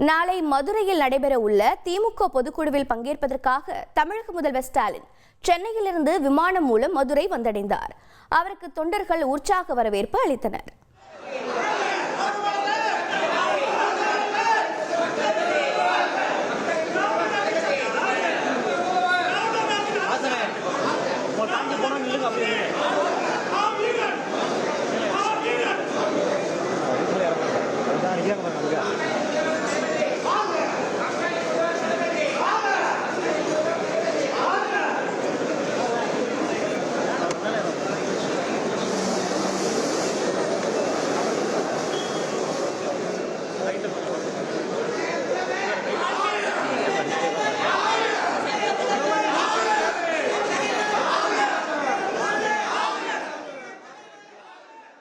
நாளை மதுரையில் நடைபெற உள்ள திமுக பொதுக்குழுவில் பங்கேற்பதற்காக தமிழக முதல்வர் ஸ்டாலின் சென்னையிலிருந்து விமானம் மூலம் மதுரை வந்தடைந்தார். அவருக்கு தொண்டர்கள் உற்சாக வரவேற்பு அளித்தனர்.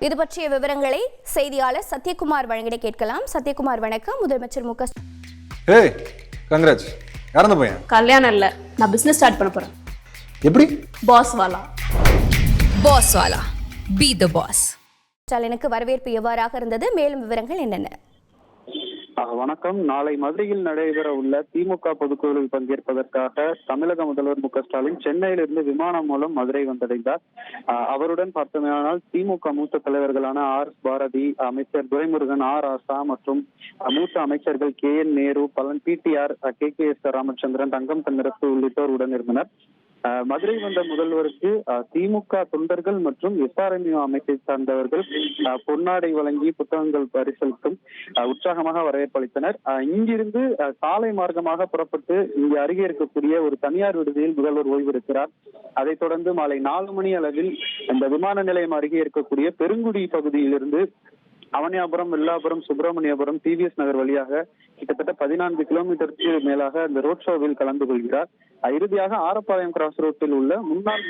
இது பற்றிய விவரங்களை செய்தியாளர் சத்யகுமார் வழங்கிட கேட்கலாம். சத்யகுமார் வணக்கம். முதலமைச்சர் மு க கங்க்ராட்ஸ். யார் அந்த பையன்? கல்யாணம் இல்ல, நான் பிசினஸ் ஸ்டார்ட் பண்ண போறேன். எப்படி? பாஸ் வாலா. பாஸ் வாலா, பி தி பாஸ். ஸ்டாலினுக்கு வரவேற்பு எவ்வாறாக இருந்தது? மேலும் விவரங்கள் என்னென்ன? வணக்கம். நாளை மதுரையில் நடைபெற உள்ள திமுக பொதுக்குழுவில் பங்கேற்பதற்காக தமிழக முதல்வர் மு க ஸ்டாலின் சென்னையிலிருந்து விமானம் மூலம் மதுரை வந்தடைந்தார். அவருடன் பார்த்தோமேயானால் திமுக மூத்த தலைவர்களான ஆர் எஸ் பாரதி, அமைச்சர் துரைமுருகன், ஆர் ஆசா மற்றும் மூத்த அமைச்சர்கள் கே என் நேரு, பலன் PTR, K S Ramachandran, Thangam Thennarasu உள்ளிட்டோர் உடன் இருந்தனர். மதுரை வந்த முதல்வருக்கு திமுக தொண்டர்கள் மற்றும் எஸ்ஆர்என்யூ அமைப்பை சார்ந்தவர்கள் பொன்னாடை வழங்கி புத்தகங்கள் பரிசளித்தும் உற்சாகமாக வரவேற்பளித்தனர். இங்கிருந்து சாலை மார்க்கமாக புறப்பட்டு இங்கு அருகே இருக்கக்கூடிய ஒரு தனியார் விடுதியில் முதல்வர் ஓய்வெடுக்கிறார். அதைத் தொடர்ந்து மாலை 4 மணி அளவில் இந்த விமான நிலையம் அருகே இருக்கக்கூடிய பெருங்குடி பகுதியிலிருந்து அவனியாபுரம், வில்லாபுரம், சுப்பிரமணியபுரம், டிவிஎஸ் நகர் வழியாக கிட்டத்தட்ட 14 கிலோமீட்டருக்கு மேலாக இந்த ரோட் ஷோவில் கலந்து கொள்கிறார். இறுதியாக ஆரப்பாளையம் கிராஸ் ரோட்டில் உள்ள முன்னாள்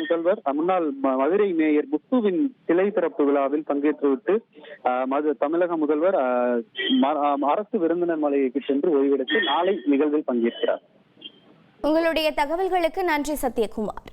மதுரை மேயர் முத்துவின் சிலை திறப்பு விழாவில் பங்கேற்றுவிட்டு தமிழக முதல்வர் அரசு விருந்தினர் மாளிகைக்கு சென்று ஓய்வெடுத்து நாளை நிகழ்வில் பங்கேற்கிறார். உங்களுடைய தகவல்களுக்கு நன்றி சத்யகுமார்.